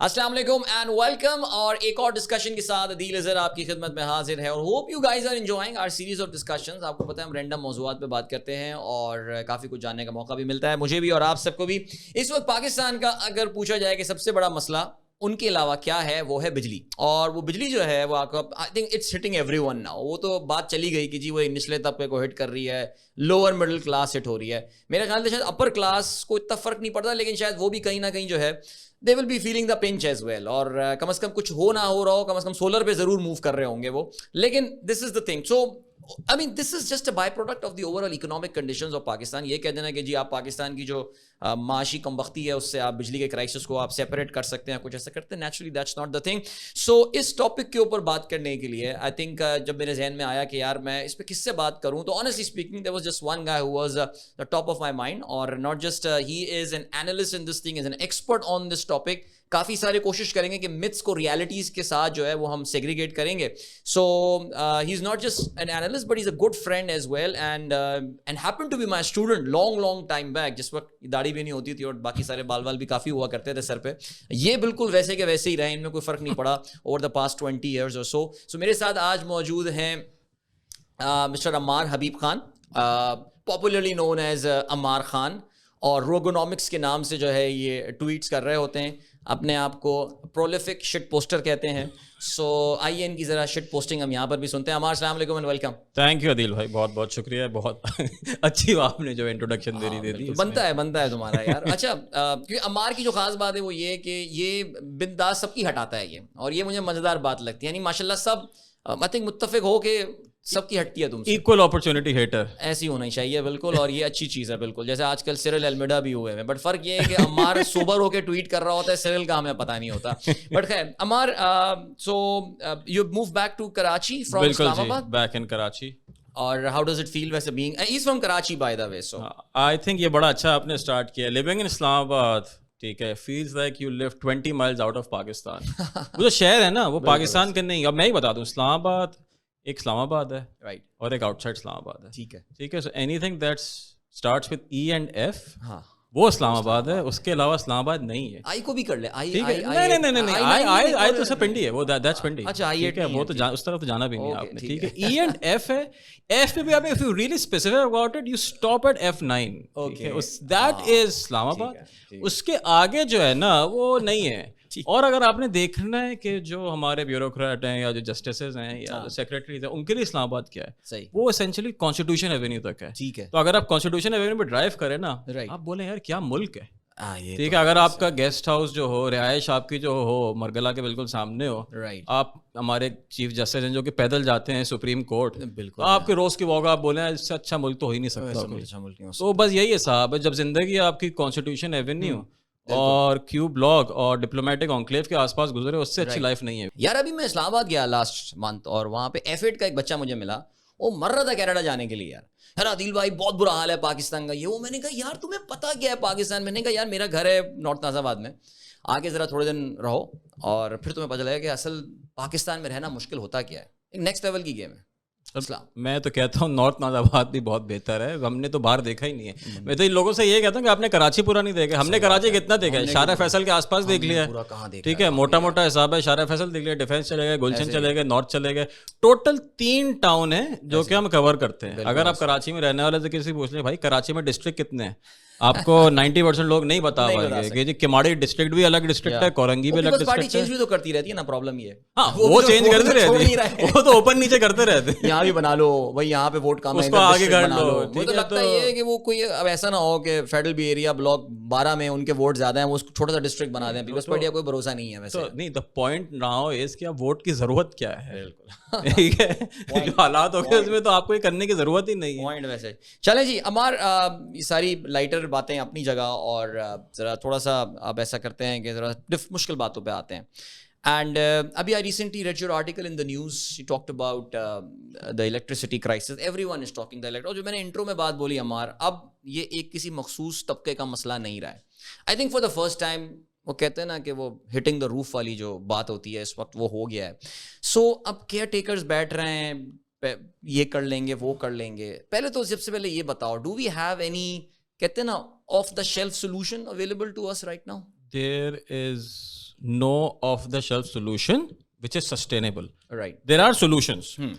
السلام علیکم and welcome. اور ایک اور ڈسکشن کے ساتھ عدیل اظہر آپ کی خدمت میں حاضر ہے اور hope you guys are enjoying our series of discussions. آپ کو پتہ ہے ہم رینڈم موضوعات پہ بات کرتے ہیں اور کافی کچھ جاننے کا موقع بھی ملتا ہے مجھے بھی اور آپ سب کو بھی. اس وقت پاکستان کا اگر پوچھا جائے کہ سب سے بڑا مسئلہ ان کے علاوہ کیا ہے وہ ہے بجلی. اور وہ بجلی جو ہے وہ آپ کو I think it's hitting everyone now. وہ تو بات چلی گئی کہ جی وہ نچلے طبقے کو ہٹ کر رہی ہے, لوور مڈل کلاس ہٹ ہو رہی ہے. میرے خیال سے شاید اپر کلاس کو اتنا فرق نہیں پڑتا, لیکن شاید وہ بھی کہیں نہ کہیں جو ہے they will be feeling the pinch as well. اور کم از کم کچھ ہو نہ ہو رہا ہو, کم از کم سولر پہ ضرور موو کر رہے ہوں گے وہ. لیکن this is the thing. So I mean this is just a byproduct of the overall economic conditions of Pakistan. یہ کہہ دینا کہ جی آپ پاکستان کی جو معاشی کم بختی ہے اس سے آپ بجلی کے کرائسس کو آپ سیپریٹ کر سکتے ہیں, کچھ ایسا کرتے ہیں. Naturally that's not the thing. So اس ٹاپک کے اوپر بات کرنے کے لیے آئی تھنک جب میرے ذہن میں آیا کہ یار میں اس پہ کس سے بات کروں, تو honestly speaking there was just one guy who was the top of my mind. اور not just he is an analyst in this thing, is an expert on this topic. کافی سارے کوشش کریں گے کہ متس کو ریالٹیز کے ساتھ جو ہے وہ ہم سیگریگیٹ کریں گے. So he is not just an analyst but he is a good friend as well and happen to be my student long time back, جس وقت داڑھی بھی نہیں ہوتی تھی اور باقی سارے بال وال بھی کافی ہوا کرتے تھے سر پہ. یہ بالکل ویسے کے ویسے ہی رہے, ان میں کوئی فرق نہیں پڑا over the past 20 years or so. So میرے ساتھ آج موجود ہیں mister Ammar Habib Khan, popularly known as Ammar Khan, اور روگونامکس کے نام سے جو ہے یہ ٹویٹس کر رہے ہوتے ہیں. اپنے آپ کو پرولیفک شٹ پوسٹر کہتے ہیں. سو آئیے ان کی ذرا شٹ پوسٹنگ ہم یہاں پر بھی سنتے ہیں. عمار السلام علیکم اینڈ ویلکم. تھینک یو عدیل بھائی, بہت بہت شکریہ, بہت اچھی آپ نے جو انٹروڈکشن دے دی. بنتا ہے تمہارا یار. اچھا کیونکہ عمار کی جو خاص بات ہے وہ یہ کہ یہ بنداز سب کی ہٹاتا ہے یہ, اور یہ مجھے مزیدار بات لگتی ہے. یعنی ماشاء اللہ سب آئی تھنک متفق ہو کہ سب کی ہٹتی ہے تم سے. ایکول اپرچونٹی ہیٹر ایسی ہونا چاہیے بالکل, اور یہ اچھی چیز ہے بالکل. جیسے آج کل سیرل المیڈا بھی ہوئے ہیں, بٹ فرق یہ ہے کہ عمار سوبر ہو کے ٹویٹ کر رہا ہوتا ہے, سیرل کا ہمیں پتہ نہیں ہوتا. بٹ خیر Ammar, so you move back to Karachi from Islamabad. Back in Karachi. اور ہاؤ ڈز اٹ فیل ویسے being he is from Karachi by the way. So I think یہ بڑا اچھا آپ نے اسٹارٹ کیا, لیونگ ان اسلام آباد. ٹھیک ہے, feels like you leave 20 miles out of Pakistan. وہ جو شہر ہے نا وہ پاکستان کے نہیں. اب میں ہی بتا دوں, اسلام آباد ایک اسلام آباد ہے, رائٹ, اور ایک آؤٹ سائڈ اسلام آباد ہے. ٹھیک ہے. So anything that starts with E and F, ہاں وہ اسلام آباد ہے. اس کے علاوہ اسلام آباد نہیں ہے. آئی کو بھی کر لے. نہیں, آئی تو سب پنڈی ہے, وہ دیٹس پنڈی. اچھا ٹھیک ہے, وہ تو اس طرف تو جانا بھی نہیں آپ نے. ٹھیک ہے, ای اینڈ ایف ہے. ایف پہ بھی آپ if you really specific about it you stop at F9. That is Islamabad. اس کے آگے جو ہے نا وہ نہیں ہے. اور اگر آپ نے دیکھنا ہے کہ جو ہمارے بیوروکریٹ ہیں یا جو جسٹسز ہیں یا جو سیکریٹریز ہیں, ان کے لیے اسلام آباد کیا ہے, وہ اسینشلی کانسٹیٹیوشن ایونیو تک ہے. ٹھیک ہے, تو اگر آپ کانسٹیٹیوشن ایونیو پہ ڈرائیو کریں نا, آپ بولیں یار کیا ملک ہے. ٹھیک ہے, اگر آپ کا گیسٹ ہاؤس جو ہو, رہائش آپ کی جو ہو مرگلا کے بالکل سامنے ہو, آپ ہمارے چیف جسٹس ہیں جو کہ پیدل جاتے ہیں سپریم کورٹ, بالکل آپ کے روز کی واک آپ بولیں اس سے اچھا ملک تو ہو ہی نہیں سکتا. تو بس یہی ہے صاحب, جب زندگی آپ کی کانسٹیٹیوشن ایونیو اور کیو بلاک اور ڈپلومیٹک انکلیو کے آس پاس گزرے, اس سے اچھی لائف نہیں ہے یار. ابھی میں اسلام آباد گیا لاسٹ منتھ, اور وہاں پہ F8 کا ایک بچہ مجھے ملا, وہ مر رہا تھا کینیڈا جانے کے لیے. یار عادل بھائی بہت برا حال ہے پاکستان کا, یہ وہ. میں نے کہا یار تمہیں پتا کیا ہے پاکستان. میں نے کہا یار میرا گھر ہے نارتھ نازی آباد میں, آ کے ذرا تھوڑے دن رہو اور پھر تمہیں پتہ چلے گا کہ اصل پاکستان میں رہنا مشکل ہوتا کیا ہے. ایک نیکسٹ لیول کی گیم ہے. میں تو کہتا ہوں نارتھ نازی آباد بھی بہت بہتر ہے, ہم نے تو باہر دیکھا ہی نہیں ہے. میں تو ان لوگوں سے یہ کہتا ہوں کہ آپ نے کراچی پورا نہیں دیکھا. ہم نے کراچی کتنا دیکھا ہے, شارع فیصل کے آس پاس دیکھ لیا ہے. ٹھیک ہے, موٹا موٹا حساب ہے, شارع فیصل دیکھ لیا, ڈیفینس چلے گئے, گلشن چلے گئے, نارتھ چلے گئے. ٹوٹل 3 ٹاؤن ہیں جو کہ ہم کور کرتے ہیں. اگر آپ کراچی میں رہنے والے سے کسی پوچھ لیں بھائی کراچی میں ڈسٹرکٹ کتنے ہیں, آپ کو 90% لوگ نہیں بتا پائیں گے کہ جی کماڑی ڈسٹرکٹ بھی الگ ڈسٹرکٹ ہے, کورنگی بھی الگ ڈسٹرکٹ ہے. پارٹی چینج بھی تو کرتی رہتی ہے نا, پرابلم یہ ہے. ہاں وہ چینج کرتے رہتے ہیں, وہ تو اوپن نیچے کرتے رہتے ہیں. یہاں بھی بنا لو بھائی, یہاں پہ ووٹ کم ہے, اس کو آگے کر لو. مجھے تو لگتا ہے یہ کہ وہ کوئی اب ایسا نہ ہو کہ فیڈرل بھی ایریا بلاک 12 میں ان کے ووٹ زیادہ ہیں, وہ چھوٹا سا ڈسٹرکٹ بنا دیں. پیپلز پارٹی کا کوئی بھروسہ نہیں ہے ویسے. نہیں, دا پوائنٹ ناؤ از کہ ووٹ کی ضرورت کیا ہے. ٹھیک ہے, جو حالات ہو گئے اس میں تو آپ کو یہ کرنے کی ضرورت ہی نہیں ہے. پوائنٹ ویسے. چلیں جی عمار, یہ ساری لائٹر باتیں اپنی جگہ, اور ذرا تھوڑا سا آپ ایسا کرتے ہیں کہ ذرا مشکل باتوں پہ آتے ہیں. And abhi I recently read your article in the news. You talked about the electricity crisis. Everyone is talking the electricity. اور جو میں نے انٹرو میں بات بولی عمار, اب یہ ایک کسی مخصوص طبقے کا مسئلہ نہیں رہا ہے. I think for the first time وہ کہتے ہیں نا کہ وہ ہٹنگ دا روف والی جو بات ہوتی ہے اس وقت وہ ہو گیا ہے. سو اب کیئر ٹیکرز بیٹھ رہے ہیں, یہ کر لیں گے وہ کر لیں گے. پہلے تو سب سے پہلے یہ بتاؤ, ڈو وی ہیو اینی کہتے ہیں نا off the shelf solution available to us right now? There is no off the shelf solution which is sustainable. Right. There are solutions.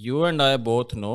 you and I both know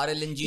RLNG?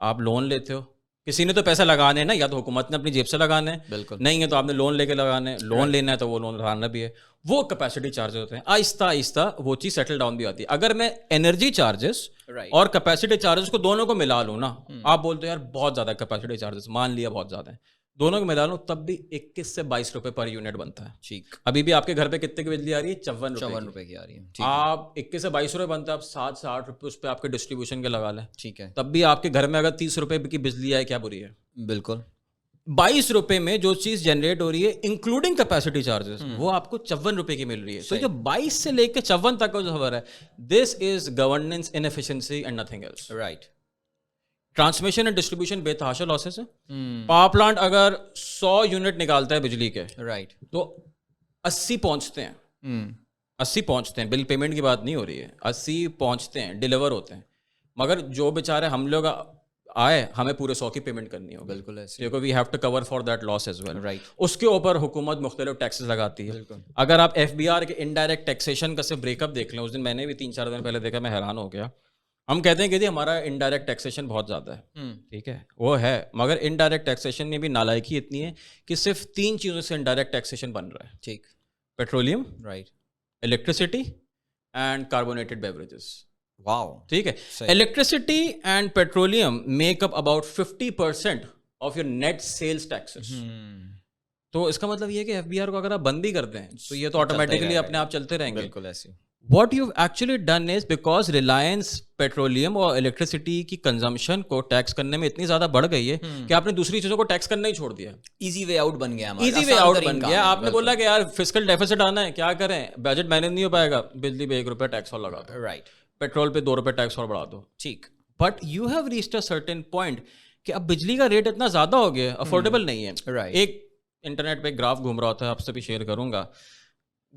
آپ loan لیتے ہو, کسی نے تو پیسے لگانے ہیں نا, یا تو حکومت نے اپنی جیب سے لگانے ہیں, بالکل نہیں ہے تو آپ نے لون لے کے لگانے, لون لینا ہے تو وہ لون اٹھانا بھی ہے. وہ کیپیسٹی چارجز ہوتے ہیں, آہستہ آہستہ وہ چیز سیٹل ڈاؤن بھی آتی ہے. اگر میں انرجی چارجز اور کیپیسٹی چارجز کو دونوں کو ملا لوں نا, آپ بولتے ہو یار بہت زیادہ کیپیسٹی چارجز, مان لیا بہت زیادہ ہیں, دونوں کو ملا لوں تب بھی 21 سے 22 روپے پر یونٹ بنتا ہے. ٹھیک, ابھی بھی آپ کے گھر پہ کتنے کی بجلی آ رہی ہے؟ 54 روپے کی آ رہی ہے. آپ 21 سے 22 روپے بنتا ہے, آپ 7 سے 8 روپے اس پہ آپ کے ڈسٹریبیوشن کے لگا لیں, ٹھیک ہے, تب بھی آپ کے گھر میں اگر 30 روپے کی بجلی آئے, کیا بری ہے؟ بالکل. 22 روپے میں جو چیز جنریٹ ہو رہی ہے انکلوڈنگ کیپیسٹی چارجز, وہ آپ کو 54 روپے کی مل رہی ہے. تو جو 22 سے لے کے 54 تک کا جو خبر ہے, this is governance inefficiency and nothing else. Right. Transmission and distribution بے تحاشا لاسز ہے. پاور پلانٹ اگر 100 یونٹ نکالتا ہے بجلی کے, رائٹ, تو 80 پہنچتے ہیں, 80 پہنچتے ہیں, بل پیمنٹ کی بات نہیں ہو رہی ہے, 80 پہنچتے ہیں, ڈیلیور ہوتے ہیں. مگر جو بیچارے ہم لوگ آئے, ہمیں پورے 100 کی پیمنٹ کرنی ہوگی. بالکل ایسے, کیونکہ we have to cover for that loss as well. Right. اس کے اوپر حکومت مختلف ٹیکسز لگاتی ہے. بالکل. اگر آپ ایف بی آر کے انڈائریکٹ ٹیکسیشن کا صرف بریک اپ دیکھ لیں, اس دن میں نے بھی 3-4 دن پہلے دیکھا, میں حیران ہو گیا. ہم کہتے ہیں کہ جی ہمارا انڈائریکٹ ٹیکسیشن بہت زیادہ ہے, ٹھیک ہے وہ ہے, مگر انڈائریکٹ ٹیکسیشن میں بھی نالائکی اتنی ہے کہ صرف 3 چیزوں سے انڈائریکٹ ٹیکسیشن بن رہا ہے. ٹھیک. Petroleum, right, electricity and carbonated beverages. Wow. ٹھیک ہے, electricity and petroleum make up about 50% of your net sales taxes. تو اس کا مطلب یہ ہے کہ ایف بی آر کو اگر آپ بند بھی کرتے ہیں تو یہ تو آٹومیٹکلی اپنے آپ چلتے رہیں گے. بالکل ایسے. What you've actually done is because Reliance petroleum اور الیکٹریسٹی کی کنزمپشن کو ٹیکس کرنے میں اتنی زیادہ بڑھ گئی ہے کہ آپ نے دوسری چیزوں کو ٹیکس کرنا ہی چھوڑ دیا. ایزی وے آؤٹ بن گیا, ایزی وے آؤٹ بن گیا. آپ نے بولا کہ یار فسکل ڈیفیسٹ آنا ہے, کیا کریں, بجٹ مینج نہیں ہو پائے گا, بجلی پہ 1 روپے ٹیکس اور لگا دو, رائٹ, پیٹرول پہ 2 روپے ٹیکس اور بڑھا دو. ٹھیک. But you have reached a certain point کہ اب بجلی کا ریٹ اتنا زیادہ ہو گیا, افورڈیبل نہیں ہے. ایک انٹرنیٹ پہ گراف گھوم رہا ہوتا ہے, آپ سے بھی شیئر کروں گا.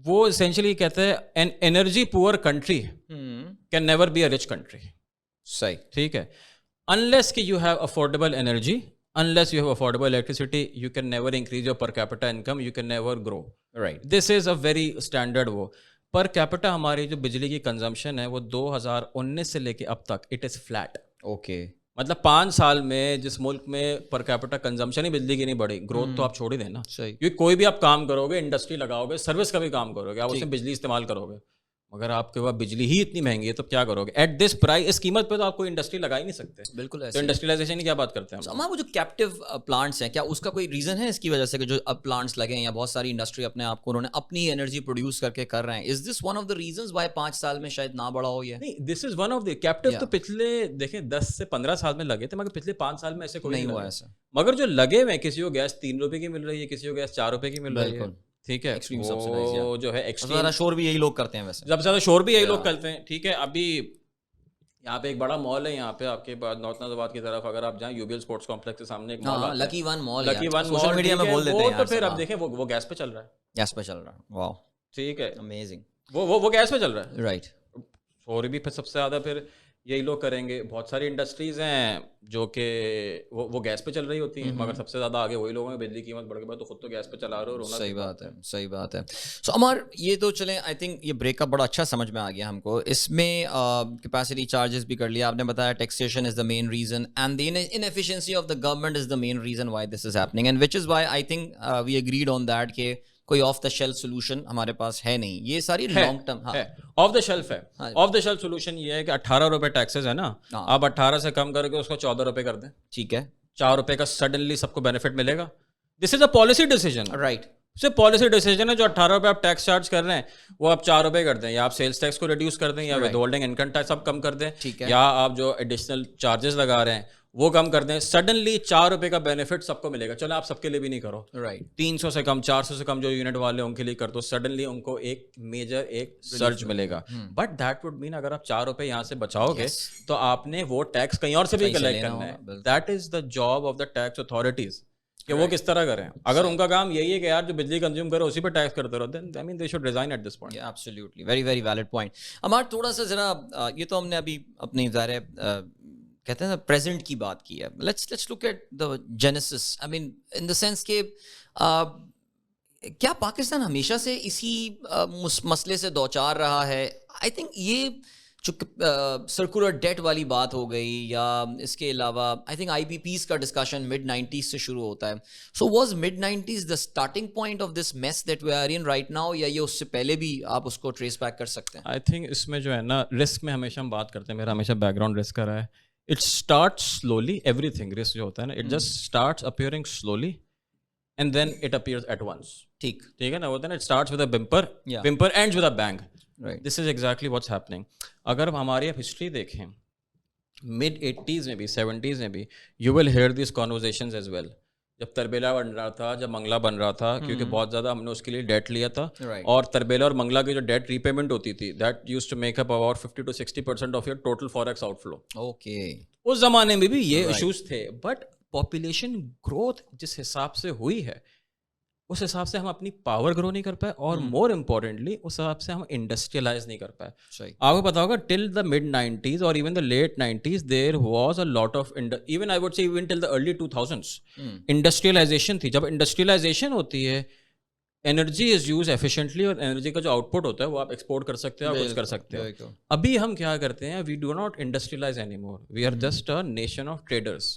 وہ اسینشلی کہتے ہیں an energy poor country can never be a rich country. صحیح, ٹھیک ہے, انلیس کہ you have affordable energy, unless you have affordable electricity, you can never increase your per capita income, you can never grow. Right. This is a very standard وہ. per capita ہماری جو بجلی کی consumption ہے وہ 2019 سے لے کے اب تک it is flat. Okay. مطلب 5 سال میں جس ملک میں پر کیپٹا کنزمپشن ہی بجلی کی نہیں بڑھی, گروتھ تو آپ چھوڑ ہی دینا. کیونکہ کوئی بھی آپ کام کرو گے, انڈسٹری لگاؤ گے, سروس کا بھی کام کرو گے, آپ اس میں بجلی استعمال کرو گے, مگر آپ کے پاس بجلی ہی اتنی مہنگی ہے تو کیا کرو گے ایٹ دس پرائز, اس قیمت پہ تو آپ کوئی انڈسٹری لگا ہی نہیں سکتے. بالکل ایسے. تو انڈسٹریلائزیشن کی کیا بات کرتے ہیں ہم. وہ جو کیپٹیو پلانٹس ہیں, کیا اس کا کوئی ریزن ہے اس کی وجہ سے کہ جو اب پلانٹس لگے ہیں یا بہت ساری انڈسٹری اپنے آپ کو انہوں نے اپنی انرجی پروڈیوس کر کے کر رہے ہیں, is this one of the reasons why 5 سال میں شاید نہ بڑھا ہو یہ؟ نہیں, this is one of the captive. تو پچھلے دیکھیں 10 سے 15 سال میں لگے تھے, مگر پچھلے 5 سال میں ایسے کوئی نہیں ہوا ایسا. مگر جو لگے ہوئے, کسی کو گیس 3 روپے کی مل رہی ہے, کسی کو گیس 4 روپے کی مل رہی ہے, ٹھیک ہے, وہ جو ہے زیادہ شور بھی یہی لوگ کرتے ہیں, ویسے سب سے زیادہ شور بھی یہی لوگ کرتے ہیں. ٹھیک ہے, ابھی یہاں پہ ایک بڑا مال ہے, یہاں پہ آپ کے بعد نارتھ نازآباد کی طرف اگر آپ جائیں, یوبیل اسپورٹس کمپلیکس کے سامنے ایک مال ہے, لکی ون مال. لکی ون سوشل میڈیا میں بول دیتے ہیں, تو پھر اب دیکھیں وہ گیس پہ چل رہا ہے. گیس پہ چل رہا ہے, واو, ٹھیک ہے, امیزنگ. وہ گیس پہ چل رہا ہے, رائٹ. اور بھی پھر سب سے زیادہ پھر یہی لوگ کریں گے. بہت ساری انڈسٹریز ہیں جو کہ وہ گیس پہ چل رہی ہوتی ہیں, مگر سب سے زیادہ آگے وہی لوگ ہیں, بجلی قیمت بڑھ کے بعد تو خود تو گیس پہ چلا رہے ہو. صحیح بات ہے, صحیح بات ہے. سو عمر, یہ تو چلیں, آئی تھنک یہ بریک اپ بڑا اچھا سمجھ میں آ گیا ہم کو. اس میں کیپیسٹی چارجز بھی کر لیا آپ نے, بتایا taxation is the main reason and the inefficiency of the government is the main reason why this is happening, and which is why I think we agreed on that کہ کوئی of the shelf solution ہمارے پاس ہے نہیں. یہ ساری long term of the shelf ہے. Of the shelf solution یہ ہے کہ 18 روپے ٹیکسز ہے نا, آپ 18 سے کم کر کے اس کو 14 روپے کر دیں. ٹھیک ہے, 4 روپے کا سڈنلی سب کو بینیفٹ ملے گا. دس is a policy decision. Right, صرف پالیسی ڈیسیجن ہے. جو 18 روپے آپ ٹیکس چارج کر رہے ہیں وہ آپ 4 روپے کر دیں, یا آپ سیلس ٹیکس کو ریڈیوس کر دیں, یا ود ہولڈنگ انکم ٹیکس آپ کم کر دیں, یا آپ جو ایڈیشنل چارجز لگا رہے ہیں وہ کم کر دیں. سڈنلی 4 روپے کا بینیفٹ سب کو ملے گا. چلو آپ سب کے لیے بھی نہیں کرو, رائٹ, 300 سے کم 400 سے کم جو یونٹ والے ان کے لیے کر دو, سڈنلی ان کو ایک میجر ایک سرج ملے گا. بٹ دیٹ وڈ مین اگر آپ 4 روپے یہاں سے بچاؤ گے تو آپ نے وہ ٹیکس کہیں اور سے بھی کلیکٹ کرنا ہے. That is the job of the tax authorities کہ وہ کس طرح کریں. اگر ان کا کام یہی ہے کہ یار جو بجلی کنزیوم کرے اسی پہ ٹیکس کرتے رہتے ہیں, I mean they should resign at this point. Absolutely, very very valid point. ہمارا تھوڑا سا ذرا یہ تو ہم نے ابھی اپنی ظاہر کہتے ہیں نا پریزنٹ کی بات کی ہے. Let's look at the genesis, I mean in the sense کہ کیا پاکستان ہمیشہ سے اسی مسئلے سے دوچار رہا ہے؟ آئی تھنک یہ جو سرکولر ڈیٹ والی بات ہو گئی, یا اس کے علاوہ آئی تھنک IPPs کا ڈسکشن مڈ 90s سے شروع ہوتا ہے. So was mid 90s the starting point of this mess that we are in right now, یا یہ اس سے پہلے بھی آپ اس کو ٹریس بیک کر سکتے ہیں؟ آئی تھنک اس میں جو ہے نا رسک میں ہمیشہ ہم بات کرتے ہیں, میرا ہمیشہ بیک گراؤنڈ رسک کا رہا ہے. It start slowly, everything risk جو ہوتا ہے نا, it just starts appearing slowly and then it appears at once. ٹھیک ہے نا, ہوتا ہے نا, it starts with a whimper ends with a bang. This is exactly what's happening. اگر ہماری آپ ہسٹری دیکھیں مڈ 80s میں بھی 70s میں بھی, you will hear these conversations as well. جب تربیلا بن رہا تھا, جب منگلا بن رہا تھا, کیونکہ بہت زیادہ ہم نے اس کے لیے ڈیٹ لیا تھا, اور تربیلا اور منگلا کی جو ڈیٹ ری پیمنٹ ہوتی تھی that used to make up about 50 to 60% of your total forex outflow. Okay, اس زمانے میں بھی یہ ایشوز تھے, بٹ پاپولیشن گروتھ جس حساب سے ہوئی ہے اس حساب سے ہم اپنی پاور گرو نہیں کر پائے, اور مور امپورٹنٹلی اس حساب سے ہم انڈسٹریلائز نہیں کر پائے. آپ کو پتا ہوگا ٹل دا مڈ 90s اور even the late 90s there was a lot of, even I would say even till the early 2000s industrialization تھی. جب انڈسٹریلائزیشن ہوتی ہے, انرجی از یوز ایفیشینٹلی, اور انرجی کا جو آؤٹ پٹ ہوتا ہے وہ آپ ایکسپورٹ کر سکتے ہیں اور کچھ کر سکتے ہو. ابھی ہم کیا کرتے ہیں, we do not industrialize any more, we are just a nation of traders.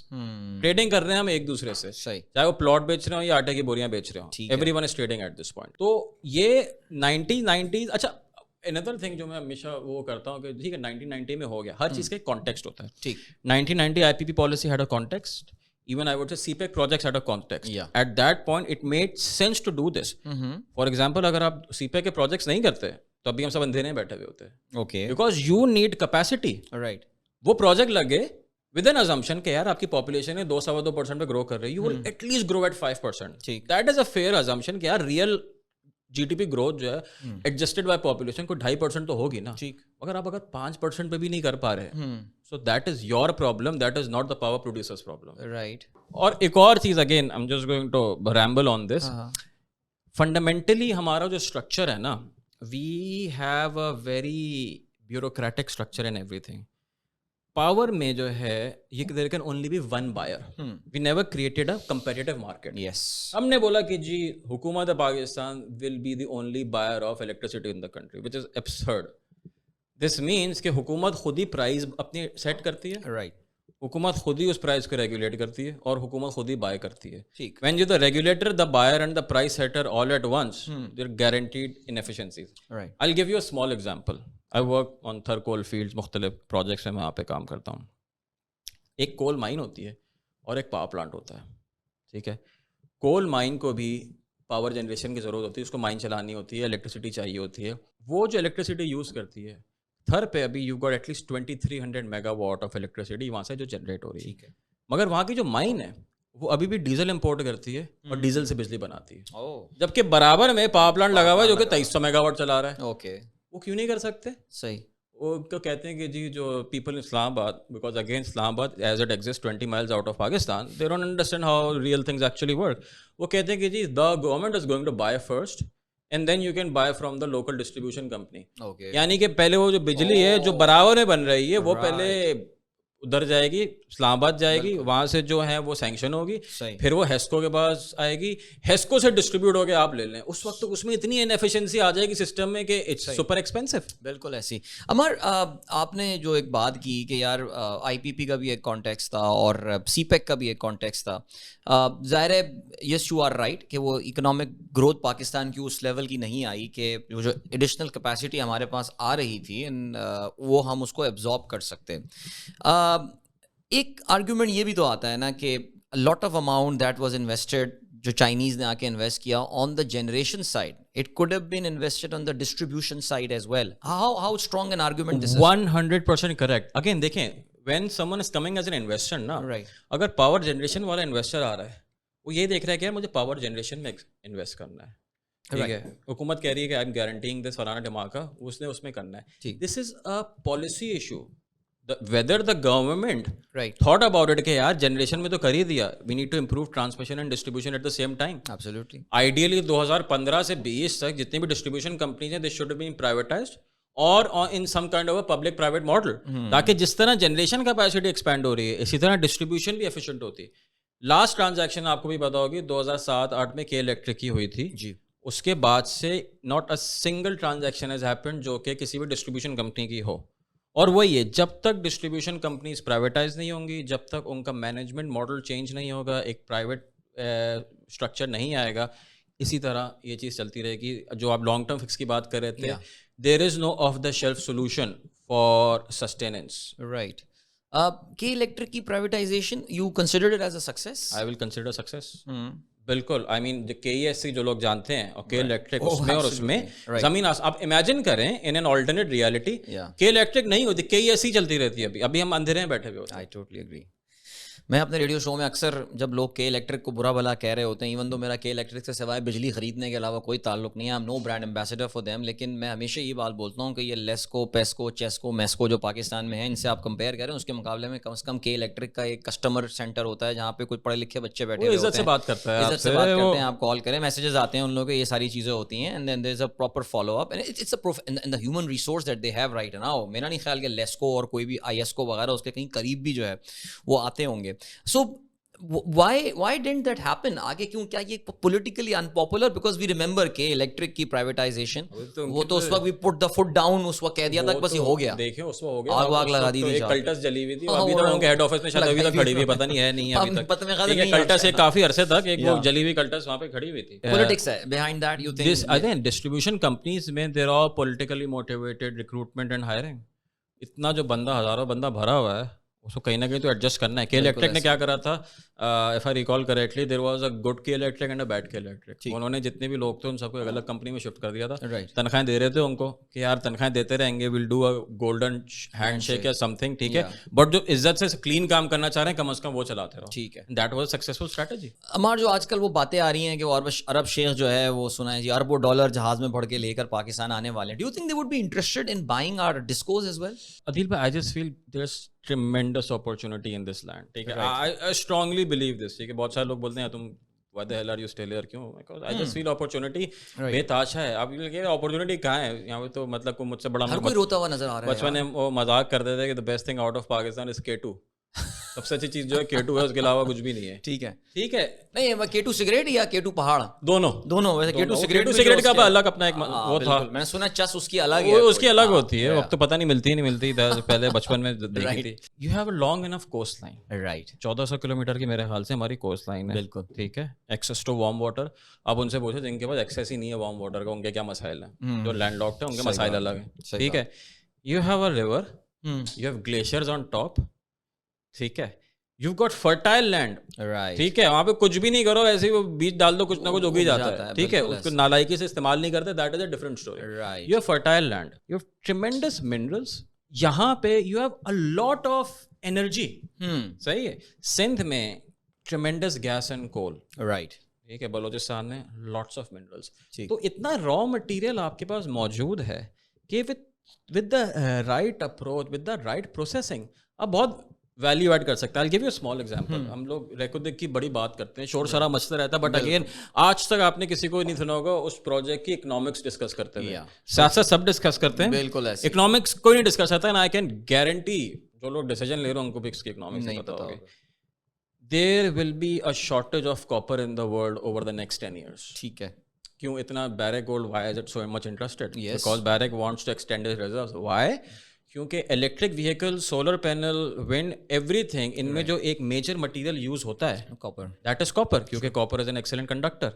Trading کر رہے ہیں ہم ایک دوسرے سے, چاہے وہ پلاٹ بیچ رہے ہوں یا آٹے کی بوریاں بیچ رہے ہوں, everyone is trading at this point. تو یہ 90s. اچھا another thing جو میں ہمیشہ وہ کرتا ہوں کہ ٹھیک ہے 1990 میں ہو گیا, ہر چیز کا ایک کانٹیکسٹ ہوتا ہے. ٹھیک, 1990 IPP policy had a context. Even I would say CPEC projects had a context. Yeah. At that point, it made sense to do this. For example, اگر آپ CPEC کے projects نہیں کرتے تو ابھی ہم سب اندھیرے میں بیٹھے ہوئے ہوتے ہیں. Okay. Because you need capacity. Right. وہ project لگے with an assumption کہ یار آپ کی population ہے 2.25% پہ grow کر رہی ہے, you will at least grow at 5%. That is a fair assumption کہ یار real GDP growth جو ہے adjusted by population کو 2.5% تو ہوگی نا. اگر آپ 5% پہ بھی نہیں کر پا رہے, so that is your problem, that is not the power producer's problem. Right. اور ایک اور چیز, again I'm just going to ramble on this. Fundamentally ہمارا جو structure ہے نا, we have a very bureaucratic structure in everything. Power میں جو ہے یہ there can only be one buyer. We never created a competitive market. Yes. ہم نے بولا کہ جی حکومت Pakistan will be the only buyer of electricity in the country, which is absurd. This means کہ حکومت خود ہی پرائز اپنی سیٹ کرتی ہے. Right. حکومت خود ہی اس پرائز کو ریگولیٹ کرتی ہے, اور حکومت خود ہی بائی کرتی ہے. When you're the regulator, the buyer and the price setter all at once, they're guaranteed inefficiencies. Right. I'll give you a small example. I work on Thar coal fields, مختلف projects میں وہاں پہ کام کرتا ہوں. ایک کول mine ہوتی ہے اور ایک پاور پلانٹ ہوتا ہے. ٹھیک ہے, کول مائن کو بھی پاور جنریشن کی ضرورت ہوتی ہے, اس کو مائن چلانی ہوتی ہے, الیکٹریسٹی چاہیے ہوتی ہے. وہ جو الیکٹریسٹی یوز کرتی ہے تھر پہ, ابھی you got at least 2300 megawatt of electricity وہاں سے جو جنریٹ ہو رہی ہے. مگر وہاں کی جو مائن ہے وہ ابھی بھی ڈیزل امپورٹ کرتی ہے اور ڈیزل سے بجلی بناتی ہے, جبکہ برابر میں پاور پلانٹ لگا ہوا ہے جو کہ 2300 میگا واٹ چلا رہا ہے. اوکے, وہ کیوں نہیں کر سکتے؟ صحیح. وہ تو کہتے ہیں کہ جی جو پیپل اسلام آباد, because again Islamabad as it exist 20 miles out of Pakistan, they don't understand how real things actually work. وہ کہتے ہیں کہ جی the government is going to buy first and then you can buy from the local distribution company. یعنی کہ پہلے وہ جو بجلی ہے جو برابر میں بن رہی ہے وہ پہلے ادھر جائے گی, اسلام آباد جائے گی, وہاں سے جو ہے وہ سینکشن ہوگی, پھر وہ ہیسکو کے پاس آئے گی, ہیسکو سے ڈسٹریبیوٹ ہو کے آپ لے لیں. اس وقت اس میں اتنی انیفیشنسی آ جائے گی سسٹم میں کہ اٹس سپر ایکسپینسو. بالکل ایسی. عمر, آپ نے جو ایک بات کی کہ یار IPP کا بھی ایک کانٹیکس تھا اور CPEC کا بھی ایک کانٹیکس تھا, ظاہر ہے یس یو آر رائٹ کہ وہ اکنامک گروتھ پاکستان کی اس لیول کی نہیں آئی کہ جو ایڈیشنل کیپیسٹی ہمارے پاس آ رہی تھی وہ ہم اس کو ایبزارب کر سکتے. ایک آرگیومنٹ یہ بھی تو آتا ہے نا کہ lot of amount that was invested, جو چائنیز نے آ کے انویسٹ کیا on the generation side, it could have been invested on the distribution side as well. How strong an argument this is? 100% correct. اگین دیکھیں, when someone is coming as an investor نا, اگر power generation والا investor آ رہا ہے وہ یہ دیکھ رہا ہے کہ یار مجھے پاور جنریشن میں انویسٹ کرنا ہے. ٹھیک ہے, حکومت کہہ رہی ہے کہ آئی ایم گارنٹیئنگ دس فلانا دھماکہ, اس نے اس میں کرنا ہے. This is a policy issue. whether the government thought about it کہ یار جنریشن میں تو کر ہی دیا, we need to improve transmission and distribution at the same time. Absolutely. Ideally 2015 سے 20 تک جتنے بھی ڈسٹریبیوشن کمپنیز ہیں they should have been privatized اور in some kind of a public private model, تاکہ جس طرح جنریشن کیپیسٹی ایکسپینڈ ہو رہی ہے اسی طرح ڈسٹریبیوشن بھی ایفیشینٹ ہوتی ہے. لاسٹ ٹرانزیکشن آپ کو بھی پتا ہوگی 2007-8 میں کے الیکٹرک کی ہوئی تھی جی. اس کے بعد سے not a single transaction has happened جو کہ کسی بھی ڈسٹریبیوشن کمپنی کی ہو. اور وہی ہے, جب تک ڈسٹریبیوشن کمپنیز پرائیویٹائز نہیں ہوں گی, جب تک ان کا مینجمنٹ ماڈل چینج نہیں ہوگا, ایک پرائیویٹ اسٹرکچر نہیں آئے گا, اسی طرح یہ چیز چلتی رہے گی. جو آپ لانگ ٹرم فکس کی بات کر رہے تھے, there is no off the shelf solution for sustenance. Right. K Electric کی privatization you considered it as a success? I will consider success. بالکل. آئی مین کے ای ایس سی جو لوگ جانتے ہیں, اور کے الیکٹرک اس میں اور اس میں زمین آپ امیجن کریں ان این آلٹرنیٹ ریالٹی, کے الیکٹرک نہیں ہوتی, کے ای ایس سی چلتی رہتی ہے. ابھی ہم اندھیرے میں بیٹھے ہوئے ہوتے ہیں. I totally agree. میں اپنے ریڈیو شو میں اکثر جب لوگ کے الیکٹرک کو برا بھلا کہہ رہے ہوتے ہیں, ایون دو میرا کے الیکٹرک سے سوائے بجلی خریدنے کے علاوہ کوئی تعلق نہیں ہے, I am no brand ambassador for them, لیکن میں ہمیشہ یہ بات بولتا ہوں کہ یہ لیسکو, پیسکو, چیسکو, میسکو جو پاکستان میں ہیں, ان سے آپ کمپیئر کریں, اس کے مقابلے میں کم سے کم کے الیکٹرک کا ایک کسٹمر سینٹر ہوتا ہے جہاں پہ کوئی پڑھے لکھے بچے بیٹھے ہوئے ہوتے ہیں, عزت سے بات کرتا ہے, عزت سے بات کرتے ہیں, آپ کال کریں, میسیجز آتے ہیں ان لوگوں کے, یہ ساری چیزیں ہوتی ہیں, and then there is a proper follow up, and it's a human resource that they have right now. میرا نہیں خیال کہ لیسکو اور کوئی بھی آئی ایس کو وغیرہ اس کے کہیں قریب بھی جو ہے وہ آتے ہوں گے. سو why didn't that happen? آگے کیوں, کیا یہ politically unpopular? Because we remember کہ electric کی privatization, وہ تو اس وقت we put the foot down, اس وقت کہہ دیا تک بس یہ ہو گیا, دیکھیں اس وقت ہو گیا, آگ واگ لگا دی تھی, ایک کلٹس جلی ہوئی تھی, ابھی تک ان کے ہیڈ آفس میں شاید ابھی تک کھڑی ہوئی, پتہ نہیں ہے نہیں ابھی تک, کلٹس ایک کافی عرصے تک ایک وہ جلی ہوئی کلٹس وہاں پہ کھڑی ہوئی تھی. politics ہے behind that, you think? I think distribution companies میں there are politically motivated recruitment and hiring. اتنا جو بندہ, ہزاروں بندہ بھرا ہوا ہے, اس کو کہیں نہ کہیں تو ایڈجسٹ کرنا ہے. کے الیکٹرک نے کیا کرا تھا, if I recall correctly, there was a good کے الیکٹرک اینڈ اے بیڈ کے الیکٹرک. انہوں نے جتنے بھی لوگ تھے ان سب کو ایک الگ کمپنی میں شفٹ کر دیا تھا. تنخواہیں دے رہے تھے ان کو کہ یار تنخواہیں دیتے رہیں گے, will do a golden hand shake یا سم تھنگ, ٹھیک ہے, بٹ جو عزت سے کلین کام کرنا چاہ رہے ہیں کم از کم وہ چلاتے رہو. ٹھیک ہے, دیٹ واز سکسیسفل اسٹریٹجی. ہمارا جو آج کل وہ باتیں آ رہی ہیں کہ وہ عرب شیخ جو ہے وہ سنا ہے جی اربوں ڈالر جہاز میں بھر کے لے کر پاکستان آنے والے ہیں. Do you think they would be interested in buying our DISCOs as well? Adeel بھائی, I just feel there is tremendous opportunity in this land. ٹھیک ہے, I strongly believe this. ٹھیک ہے, بہت سارے لوگ بولتے ہیں تم what the hell are you still here, کیوں, because I just feel opportunity بے تاشا ہے. اب یہ opportunity کہاں ہے یہاں پہ, تو مطلب کوئی مجھ سے بڑا, ہر کوئی روتا ہوا نظر آ رہا ہے. بچپن میں وہ مذاق کرتے تھے کہ the best thing out of Pakistan is K2. سب سے اچھی چیز جو ہے K2 ہے, اس کے علاوہ کچھ بھی نہیں ہے. ٹھیک ہے, ٹھیک ہے, نہیں K2 سگریٹ یا K2 پہاڑ, دونوں ویسے K2 سگریٹ کا الگ اپنا ایک وہ تھا, میں نے سنا چس اس کی الگ ہے, اس کی الگ ہوتی ہے, وقت تو پتہ نہیں ملتی پہلے بچپن میں دیکھی تھی. You have a long enough coastline, right, 1400 kilometre کی میرے خیال سے ہماری کوسٹ لائن ہے. بالکل ٹھیک ہے, ایکسیس ٹو وارم واٹر. آپ ان سے پوچھو جن کے پاس ایکسیس ہی نہیں ہے وارم واٹر کا, ان کے کیا مسائل ہیں, جو لینڈ لاکڈ ہیں ان کے مسائل الگ ہیں. ٹھیک ہے, you have a river, you have glaciers on top, ٹھیک ہے, یو گاٹ فرٹائل لینڈ, ٹھیک ہے, وہاں پہ کچھ بھی نہیں کرو, ایسے ہی وہ بیج ڈال دو, کچھ نہ کچھ اگ ہی جاتا ہے. ٹھیک ہے, اس کو نالائکی سے استعمال نہیں کرتے, that is a different story. You have fertile land, you have tremendous minerals, یہاں پہ you have a lot of energy. صحیح ہے, سندھ میں tremendous gas and coal, right, ٹھیک ہے, بلوچستان میں لاٹس آف منرلس. تو اتنا را مٹیریل آپ کے پاس موجود ہے کہ with the right approach, with the right processing, آپ بہت ویلیو ایڈ کر سکتا ہے. I'll give you a small example. ہم لوگ ریکوڈک کی بڑی بات کرتے ہیں, شور شرا مچتا رہتا ہے, بٹ اگین آج تک آپ نے کسی کو نہیں سنا ہوگا اس پروجیکٹ کی اکنامکس ڈسکس کرتے ہیں. ساتھ ساتھ سب ڈسکس کرتے ہیں, بالکل, اکنامکس کوئی نہیں ڈسکس کرتا ہے. آئی کین گارنٹی جو لوگ ڈیسیجن لے رہے ہیں ان کو بھی اس کی اکنامکس نہیں پتا ہوگی. There will be a shortage of copper in the world over the next 10 years. ٹھیک ہے, کیوں اتنا Barrick Gold, why is it so much interested? Because Barrick wants to extend its reserves. Why? کیونکہ electric vehicle, solar panel, ونڈ, every thing, ان میں جو ایک major material use ہوتا ہے کاپر, دیٹ از کاپر, کیونکہ copper is an excellent conductor.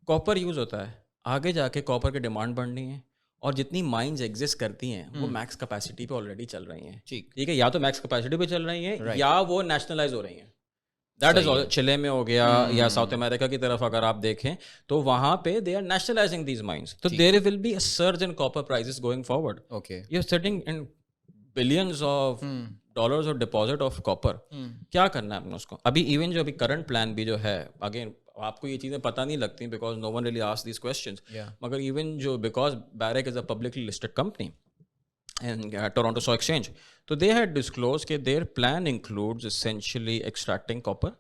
Copper use ہوتا ہے, آگے جا کے کاپر کی ڈیمانڈ بڑھنی ہے, اور جتنی مائنز ایگزسٹ کرتی ہیں وہ میکس کیپیسٹی پہ آلریڈی چل رہی ہیں. ٹھیک ہے, یا تو میکس کیپیسٹی پہ چل رہی ہیں یا وہ نیشنلائز ہو رہی ہیں. دیٹ از آل. چلے میں ہو گیا یا ساؤتھ امریکہ کی طرف اگر آپ دیکھیں تو وہاں پہ they are nationalizing these mines. تو there will be a surge in copper prices going forward. Okay, you are sitting in billions of dollars اور ڈپازٹ آف کاپر. کیا کرنا ہے آپ نے اس کو. ابھی ایون جو ابھی کرنٹ پلان بھی جو ہے, اگین آپ کو یہ چیزیں پتہ نہیں لگتی because no one really ask these questions, مگر ایون جو because Barrick is a publicly listed company and Toronto Stock Exchange, so they had disclosed that their plan includes essentially extracting copper,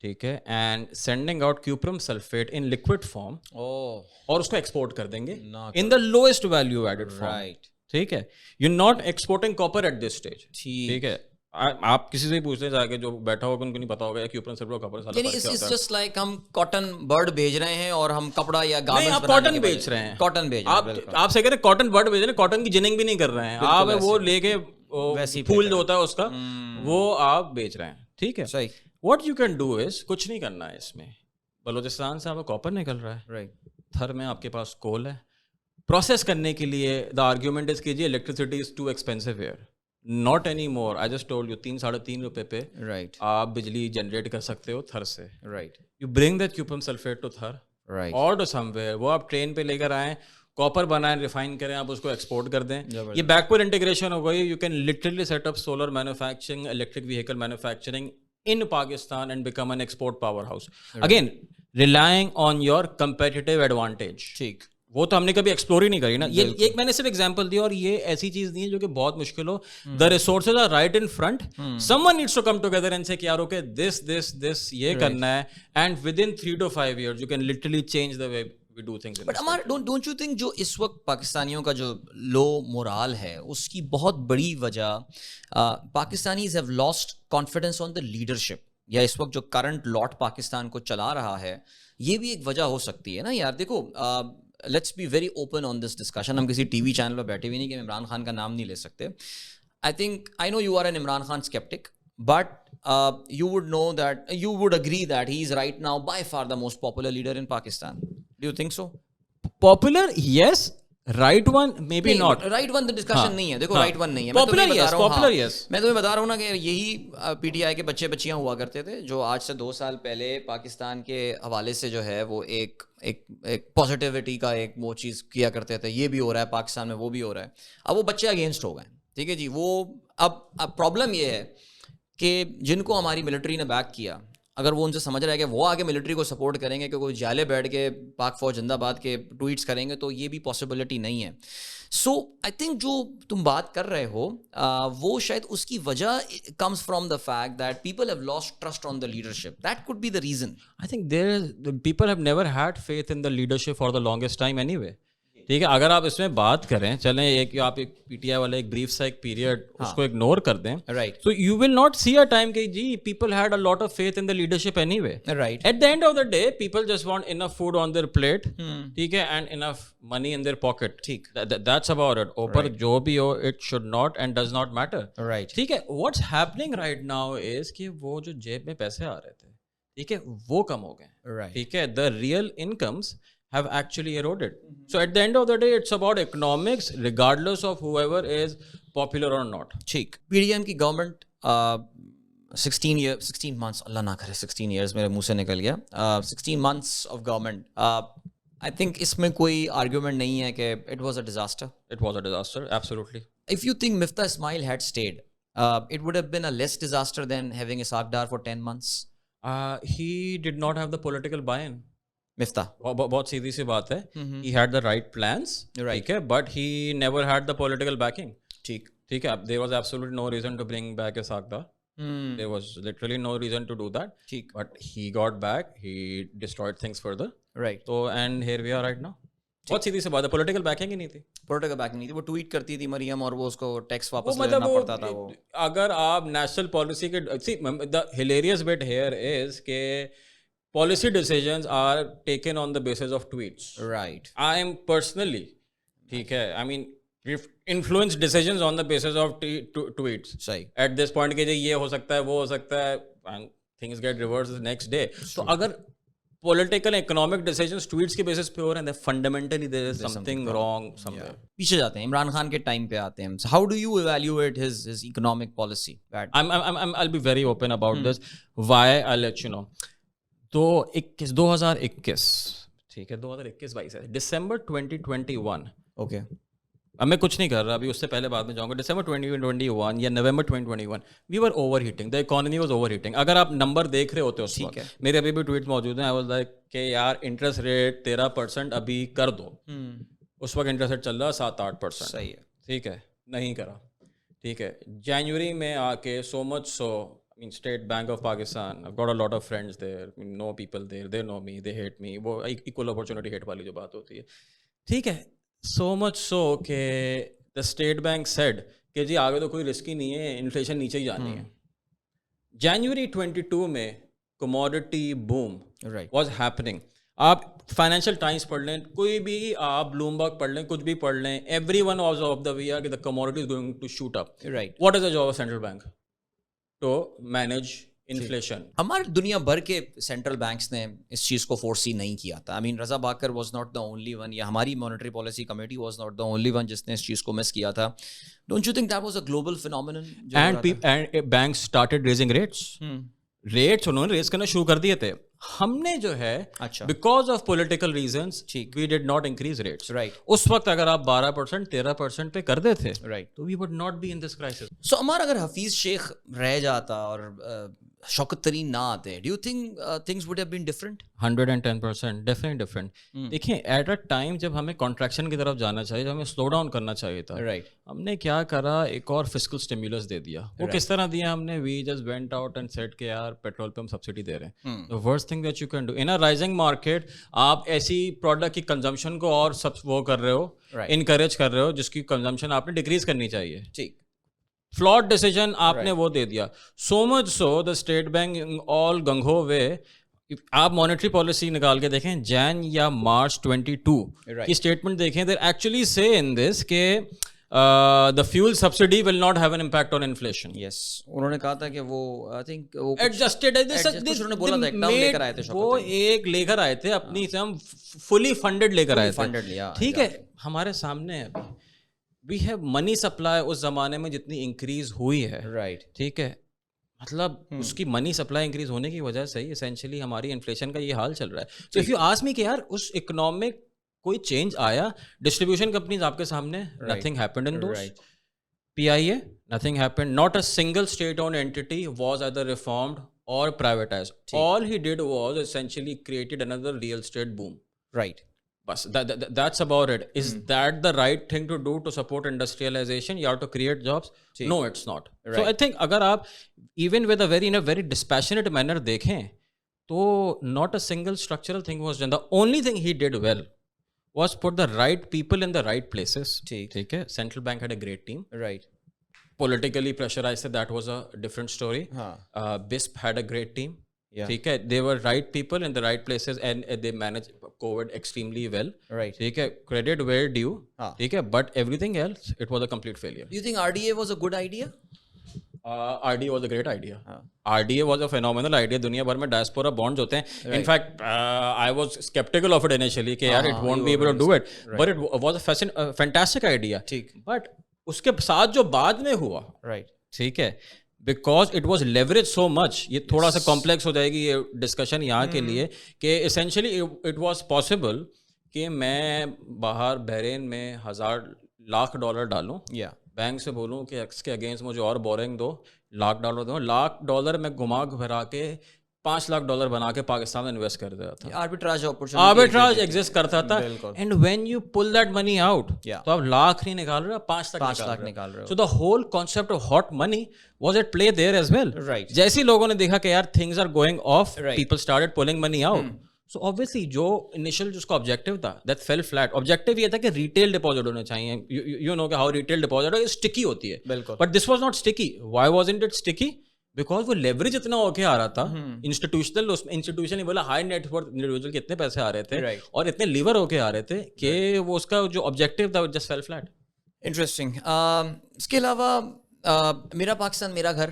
ٹھیک ہے, and sending out cuprum sulfate in liquid form, اور اس کو export کر دیں گے in the lowest value added form. ٹھیک ہے, you're not exporting copper at this stage. ٹھیک ہے, آپ کسی سے بھی پوچھتے جا کے جو بیٹھا ہوگا ان کو نہیں پتا ہوگا کہ اوپر سر کپڑا سالا یعنی it's just like ہم کاٹن برڈ بھیج رہے ہیں اور ہم کپڑا یا گارمنٹس آپ کاٹن بیچ رہے ہیں, کاٹن بھیج رہے ہیں, آپ سے کہہ رہے ہیں کاٹن برڈ بیچ رہے ہیں, کاٹن کی جننگ بھی نہیں کر رہے ہیں آپ, وہ لے کے پھول جو ہوتا ہے اس کا وہ آپ بیچ رہے ہیں. ٹھیک ہے, صحیح. What you can do is, کچھ نہیں کرنا ہے اس میں. بلوچستان سے آپ کا کاپر نکل رہا ہے, رائٹ, تھر میں آپ کے پاس کول ہے, پروسیس کرنے کے لیے دا آرگیومنٹ از کیجیے electricity is too expensive here, not any more. I just told you 3-3.5 روپے پہ رائٹ, آپ بجلی جنریٹ کر سکتے ہو تھر سے. Right, you bring that cuprum sulphate to Thar right, اور ٹو سم ویئر, وہ آپ ٹرین پہ لے کر آئیں, کاپر بنائیں, ریفائن کریں, آپ اس کو ایکسپورٹ کر دیں. یہ بیکورڈ انٹیگریشن ہو گئی. You can literally set up solar manufacturing, electric vehicle manufacturing in Pakistan and become an export powerhouse. Again, relying on your competitive advantage. ٹھیک, وہ تو ہم نے کبھی ایکسپلور ہی نہیں کری نا. یہ ایک میں نے صرف ایگزامپل دیا, اور یہ ایسی چیز نہیں ہے جو کہ بہت مشکل ہو. The resources are right in front, someone needs to come together and say کہ یار اوکے دس یہ کرنا ہے, and with in 3 to 5 years you can literally change the way we do things. But Amar, don't you think جو اس وقت پاکستانیوں کا جو لو مورال ہے اس کی بہت بڑی وجہ Pakistanis have lost confidence on the leadership, یا اس وقت جو کرنٹ لاٹ پاکستان کو چلا رہا ہے یہ بھی ایک وجہ ہو سکتی ہے نا یار. دیکھو, let's be very open on this discussion. ہم کسی ٹی وی چینل پہ بیٹھے ہوئے نہیں کہ ہم عمران خان کا نام نہیں لے سکتے. I know you are an Imran Khan sceptic, but you would know that, you would agree that he is right now by far the most popular leader in Pakistan. Do you think so? Popular, yes. Right one, maybe not. Right one the discussion نہیں ہے. دیکھو right one نہیں ہے. Popular, yes. Popular, yes. میں تمہیں بتا رہا ہوں نا کہ یہی پی ٹی آئی کے بچے بچیاں ہوا کرتے تھے جو آج سے 2 سال پہلے پاکستان کے حوالے سے جو ہے وہ ایک پازیٹیوٹی کا ایک وہ چیز کیا کرتے تھے, یہ بھی ہو رہا ہے پاکستان میں, وہ بھی ہو رہا ہے. اب وہ بچے اگینسٹ ہو گئے. ٹھیک ہے جی. وہ اب پرابلم یہ ہے کہ جن کو ہماری ملٹری نے بیک کیا, اگر وہ ان سے سمجھ رہا ہے کہ وہ آگے ملٹری کو سپورٹ کریں گے کہ کوئی جالے بیٹھ کے پاک فوج زندہ باد کے ٹویٹس کریں گے, تو یہ بھی پاسبلٹی نہیں ہے. سو آئی تھنک جو تم بات کر رہے ہو وہ شاید اس کی وجہ comes from the fact that people have lost trust on the leadership. That could be the reason. I think people have never had faith in the leadership for the longest time anyway. ٹھیک ہے, اگر آپ اس میں بات کریں, چلیں ایک آپ ایک پی ٹی آئی والا ایک بریف سا ایک پیریڈ اس کو اگنور کر دیں, right, so you will not see a time کہ جی people had a lot of faith in the leadership anyway. Right, At the end of the day, people just want enough food on their plate, ٹھیک ہے, and enough money in their pocket. ٹھیک, That's about it. اوپر جو بھی ہو, it should not and does not matter. Right, ٹھیک ہے. What's happening right now is کہ وہ جو جیب میں پیسے آ رہے تھے, ٹھیک ہے, وہ کم ہو گئے. رائٹ, ٹھیک ہے, the real incomes have actually eroded. So at the end of the day, it's about economics, regardless of whoever is popular or not. ٹھیک. پی ڈی ایم کی گورنمنٹ 16 months, اللہ نہ کرے 16 years میرے منہ سے نکل گیا, 16 months of government. I think اس میں کوئی آرگیومنٹ نہیں ہے کہ it was a disaster. It was a disaster, absolutely. If you think Miftah Ismail had stayed, it would have been a less disaster than having Isaaq Dar for 10 months. He did not have the political buy-in. Miftah. بہت سیدھی سی بات ہے. He had the right plans, ٹھیک ہے, but he never had the political backing. ٹھیک, ٹھیک ہے, there was absolutely no reason to bring back Isaaq Dar. There was literally no reason to do that. ٹھیک, But he got back, he destroyed things further. Right. So and here we are right now. بہت سیدھی سی بات ہے, political baking ہی نہیں تھی. Political back نہیں تھی. وہ ٹویٹ کرتی تھی مریم اور وہ اس کو ٹیکس واپس لینا پڑتا تھا. وہ اگر آپ نیشنل پالیسی کے, the hilarious bit here is کہ policy decisions are taken on the basis of tweets. Right. I am personally, ٹھیک ہے, I mean we've influenced decisions on the basis of tweets. صحیح. At this point کہ یہ ہو سکتا ہے, وہ ہو سکتا ہے, and things get reversed the next day. تو اگر political economic decisions tweets کے بیسس پہ ہو رہے ہیں, then fundamentally there is something wrong somewhere. پیچھے جاتے ہیں, عمران خان کے ٹائم پہ آتے ہیں. How do you evaluate his economic policy? I'll be very open about this. Why? I'll let you know. 2021 ٹھیک ہے, 2021-22 ہے, December 2021. اوکے, اب میں کچھ نہیں کر رہا ابھی, اس سے پہلے بعد میں جاؤں گا. December 2021 یا November 2021, we were overheating, the economy was overheating. اگر آپ نمبر دیکھ رہے ہوتے اس وقت, میرے ابھی بھی ٹویٹ موجود ہیں, I was like کہ یار انٹرسٹ ریٹ 13% ابھی کر دو. اس وقت انٹرسٹ ریٹ چل رہا 7-8%. صحیح ہے, ٹھیک ہے, نہیں کرا. ٹھیک ہے, جنوری میں آ کے so much so, I mean, State Bank of Pakistan, I've got a lot of friends there, know people there, they know me, they hate me. وہ equal opportunity hate والی جو بات ہوتی ہے. ٹھیک ہے, so much so کہ the State Bank said کہ جی آگے تو کوئی رسک ہی نہیں ہے, انفلیشن نیچے ہی جانی ہے. جنوری 22 میں commodity boom was happening. آپ فائنینشیل ٹائمس پڑھ لیں, کوئی بھی آپ بلومبرگ پڑھ لیں, کچھ بھی پڑھ لیں, everyone was of the aware کہ the commodity is going to shoot up. What is the job of central bank? To manage inflation. ہمارے دنیا بھر کے سینٹرل بینکس نے اس چیز کو فورسی نہیں کیا تھا. I mean Reza Baqir was not the only one, یا ہماری monetary policy committee was not the only one جس نے اس چیز کو مس کیا تھا. Don't you think that was a global phenomenon? And banks started raising rates انہوں نے ریز کرنا شروع کر دیے تھے. ہم نے جو ہے because of political reasons we did not increase rates. اس وقت اگر آپ 12% 13% پہ کر دیتے تو we would not be in this crisis. So ہمارا اگر حفیظ شیخ رہ جاتا اور شوکت ترین نہ آتے, do you think things would have been different? 110% definitely different. دیکھیں ایٹ اے ٹائم جب ہمیں کانٹریکشن کی طرف جانا چاہیے, جب ہمیں سلو ڈاؤن کرنا چاہیے تھا, ہم نے کیا کرا, ایک اور فسکل اسٹیمولس دے دیا. وہ کس طرح دیا ہم نے؟ We just went out and said کہ یار پیٹرول پہ ہم سبسڈی دے رہے ہیں. the worst thing that you can do in a rising market, آپ ایسی پروڈکٹ کی کنزمپشن کو اور سب وہ کر رہے ہو, انکریج کر رہے ہو جس کی کنزمپشن آپ نے ڈیکریز کرنی چاہیے. ٹھیک, فلاٹ ڈیسیجن آپ نے وہ دے دیا. سو مچ سو دا اسٹیٹ بینک آل گنگو وے. آپ مانیٹری پالیسی نکال کے دیکھیں, جین یا مارچ 22 کی اسٹیٹمنٹ دیکھیں, دے ایکچولی سے ان دس کہ the fuel subsidy will not have an impact on inflation. Yes, انہوں نے کہا تھا کہ وہ I think وہ adjusted انہوں نے بولا تھا ایک ٹرم لے کر آئے تھے, وہ ایک لے کر آئے تھے اپنی سے, ہم فلی فنڈڈ لے کر آئے تھے. ٹھیک ہے, ہمارے سامنے ابھی وی ہیو منی سپلائی اس زمانے میں جتنی انکریز ہوئی ہے. رائٹ, ٹھیک ہے, مطلب اس کی منی سپلائی انکریز ہونے کی وجہ سے ہی اسینشلی ہماری انفلیشن کا یہ حال چل رہا ہے. So if you ask me کہ یار اس اکنامک کوئی چینج آیا, ڈسٹریبیوشن کمپنیز آپ کے سامنے, nothing happened in those. PIA, nothing happened. Not a single state-owned entity was either reformed or privatized. All he did was essentially created another real estate boom. Right. Bas, that's about it. Is that the right thing to do to support industrialization? You have to create jobs? No, it's not. Right. So I think agar aap even with in a very dispassionate manner dekhein, to not a single structural thing was done. The only thing he did well was put the right people in the right places. ٹھیک ہے, Central Bank had a great team. Right. Politically pressurized, that was a different story. BISP had a great team. ٹھیک ہے, they were right people in the right places and they managed COVID extremely well. Right. ٹھیک ہے, credit where due. ٹھیک ہے, but everything else it was a complete failure. Do you think RDA was a good idea? RDA was a great idea. RDA was a phenomenal idea. دنیا بھر میں diaspora bonds ہوتے ہیں. In fact, I was skeptical of it initially کہ یار it won't be able to do it, but it was a fantastic idea. But اس کے ساتھ جو بعد میں ہوا, ٹھیک ہے, because it was leveraged so much, یہ تھوڑا سا کمپلیکس ہو جائے گی یہ ڈسکشن یہاں کے لیے, کہ essentially it was possible کہ میں باہر بحرین میں $1,000,000 ڈالوں, بینک سے بولوں کہ اس کے اگینسٹ مجھے اور بورنگ دو, $1,00,000 دو, $1,00,000 میں گھما گھرا کے $5,00,000 بنا کے پاکستان میں انویسٹ کر دیتا تھا. آربیٹراج ایگزسٹ کرتا تھا. And when you pull that money out, تو آپ $1,00,000 نہیں نکال رہے, 5 لاکھ نکال رہے. So the whole concept of hot money was at play there as well. جیسے لوگوں نے دیکھا کہ یار things are going off, people started pulling money out. So obviously جو انیشل جس کا آبجیکٹیو تھا دیٹ فیل فلیٹ. آبجیکٹیو یہ تھا کہ ریٹیل ڈپازٹ ہونے چاہیے. یو نو کہ ہاؤ ریٹیل ڈپازٹ اسٹکی ہوتی ہے, but this was not sticky. Why wasn't it sticky? Because وہ لیوریج اتنا ہو کے آ رہا تھا. انسٹیٹیوشن نہیں بولا, ہائی نیٹ ورتھ انڈیویجول کے اتنے پیسے آ رہے تھے اور اتنے لیور ہو کے آ رہے تھے کہ وہ اس کا جو آبجیکٹیو تھا جسٹ فیل فلیٹ. انٹرسٹنگ. اس کے علاوہ میرا پاکستان میرا گھر,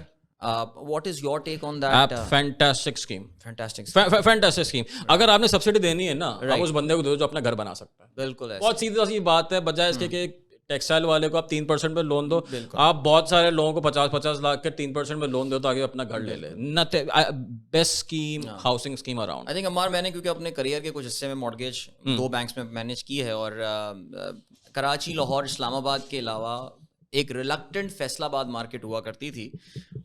what is your take on that? Fantastic scheme. اگر آپ نے سبسڈی دینی ہے نا, آپ اس بندے کو دو جو اپنا گھر بنا سکتا ہے. بالکل بہت سیدھی سی بات ہے, بجائے اس کے کہ ٹیکسٹائل والے کو آپ 3% پہ لون دو, آپ بہت سارے لوگوں کو 50 لاکھ کے 3% پہ لون دو تاکہ اپنا گھر لے لے. Best scheme housing scheme around. I think Ammar, میں نے کیونکہ اپنے کریئر کے کچھ حصے میں مارگیج 2 بینکس میں مینیج کی ہے, اور کراچی, لاہور, اسلام آباد کے علاوہ ایک ریلکٹنٹ فیصلہ آباد مارکیٹ ہوا کرتی تھی,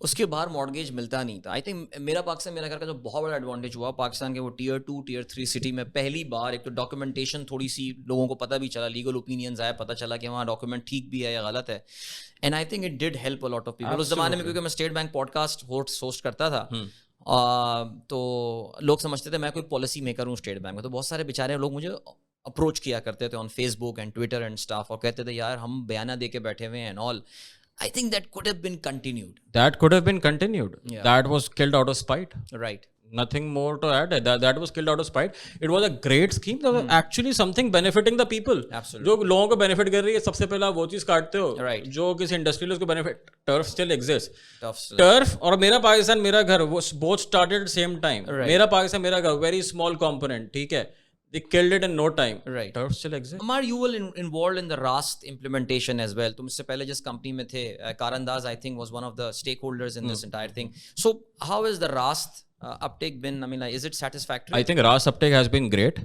اس کے باہر مارگیج ملتا نہیں تھا. آئی تھنک میرا پاکستان میرا گھر کا جو بہت بڑا ایڈوانٹیج ہوا پاکستان کے وہ ٹیئر 2 ٹیئر 3 سٹی میں پہلی بار ایک تو ڈاکیومنٹیشن تھوڑی سی لوگوں کو پتہ بھی چلا, لیگل اوپینینز آئے, پتہ چلا کہ وہاں ڈاکیومنٹ ٹھیک بھی ہے یا غلط ہے. And I think it did help a lot of people. اس زمانے میں کیونکہ میں State Bank podcast host کرتا تھا, تو لوگ سمجھتے تھے میں کوئی پالیسی میکر ہوں اسٹیٹ بینک میں, تو بہت سارے بیچارے لوگ مجھے اپروچ کیا کرتے تھے on Facebook and Twitter and stuff, اور کہتے تھے یار ہم بیانہ دے کے بیٹھے ہوئے ہیں and all. I think that could have been continued. That could have been continued. Yeah. That was killed out of spite. Right. Nothing more to add. That was killed out of spite. It was a great scheme. That was actually something benefiting the people. Absolutely. جو لوگوں کو benefit کر رہی ہے, سب سے پہلا وہ چیز کاٹتے ہو. Right. جو کسی انڈسٹریلسٹ کو benefit. Turf still exists. Turf اور میرا پاکستان میرا گھر, وہ both started at same time. میرا پاکستان میرا گھر, very small component. ٹھیک ہے. They killed it in no time. Right. Turf still exists. Amar, you were involved in the Rast implementation as well. تم اس سے پہلے جس کمپنی میں تھے, Karandaz I think was one of the stakeholders in this entire thing. So how has the Rast uptake been? I mean, like, is it satisfactory? I think Rast uptake has been great.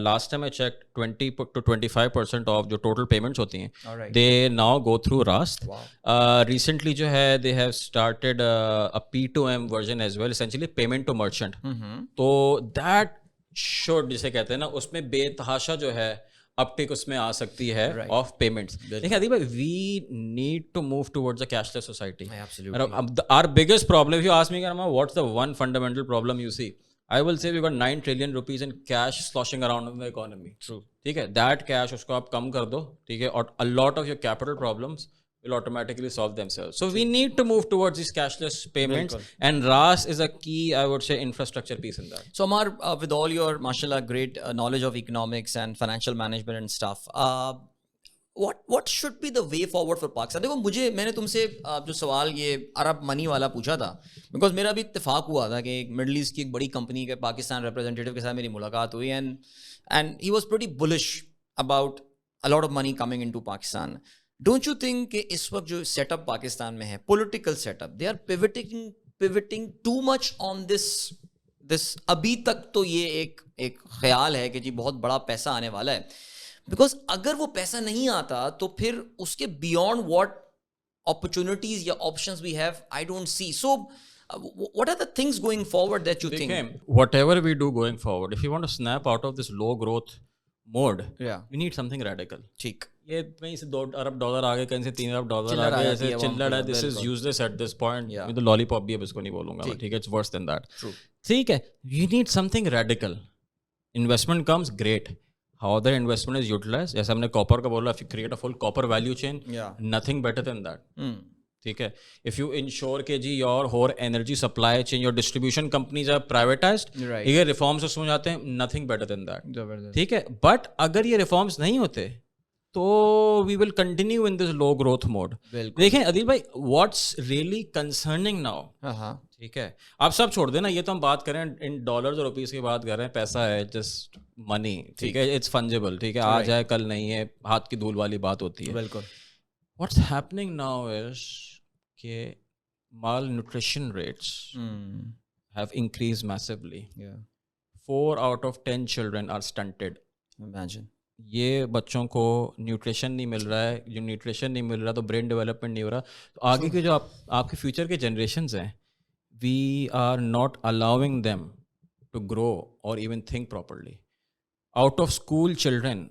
Last time I checked, 20 to 25% of جو total payments ہوتی ہیں, they now go through Rast. Wow. Recently جو ہے, they have started a P2M version as well, essentially payment to merchant. تو that should, جسے کہتے ہیں نا, اس میں بے تحاشا جو ہے اپٹیک اس میں آ سکتی ہے آف پیمنٹس. دیکھیں ادیب بھائی, we need to move towards a cashless society. Our biggest problem, if you ask me, what's the one fundamental problem you see, I will say we got 9 trillion rupees in cash sloshing around in the economy. True. ٹھیک ہے, that cash اس کو آپ کم کر دو, ٹھیک ہے, اور a lot of your capital problems will automatically solve themselves. So we need to move towards these cashless payments, and RAS is a key, I would say, infrastructure piece in that. So Amar, with all your mashallah great knowledge of economics and financial management and stuff, what should be the way forward for Pakistan? دیکھو میں نے تم سے جو سوال یہ عرب منی والا پوچھا تھا, بیکاز میرا بھی اتفاق ہوا تھا کہ ایک مڈل ایسٹ کی ایک بڑی کمپنی کے پاکستان ریپرزینٹیٹیو کے ساتھ میری ملاقات ہوئی, and he was pretty bullish about a lot of money coming into Pakistan. Don't you think کہ اس وقت جو سیٹ اپ پاکستان میں ہے, political set up, they are pivoting too much on this ابھی تک تو یہ ایک خیال ہے کہ جی بہت بڑا پیسہ آنے والا ہے, بیکاز اگر وہ پیسہ نہیں آتا تو پھر اس کے بیونڈ واٹ opportunities یا options we have, I don't see. So what are the things going forward that you think? Whatever we do going forward, if you want to snap out of this low growth mode, we need something radical. ٹھیک, یہ کہیں سے $2 ارب آ گئے, کہیں سے $3 ارب آ گئے, ایسے چلڑ ہے. This is useless at this point. میں تو لالی پاپ بھی اب اس کو نہیں بولوں گا, ٹھیک ہے, اٹس ورس دین دیٹ. ٹھیک ہے, you need something radical. Investment comes, great. How other investment is utilize, جیسے ہم نے کاپر کا بولا, if you create a full copper value chain, nothing better than that. ٹھیک ہے, if you ensure کہ جی your whole energy supply chain, your distribution companies are privatized, یہ reforms اس میں جاتے ہیں, nothing better than that. ٹھیک ہے, بٹ اگر یہ ریفارمس نہیں ہوتے تو we will continue in this low growth mode. دیکھیں عدیل بھائی, واٹس ریئلی کنسرننگ ناؤ, ٹھیک ہے, آپ سب چھوڑ دیں نا, یہ تو ہم بات کریں ان ڈالرز اور روپیز کی بات کر رہے ہیں, پیسہ ہے جسٹ منی, ٹھیک ہے, اٹس فنجیبل, ٹھیک ہے, آج ہے کل نہیں ہے, ہاتھ کی دھول والی بات ہوتی ہے. بالکل. واٹس ہیپننگ ناؤ از کہ malnutrition rates have increase میسively. 4 out of 10 children are stunted. Imagine. یہ بچوں کو نیوٹریشن نہیں مل رہا ہے, جو نیوٹریشن نہیں مل رہا تو برین ڈیولپمنٹ نہیں ہو رہا, تو آگے کے جو آپ کے فیوچر کے جنریشنز ہیں, we are not allowing them to grow اور even think properly. Out of school children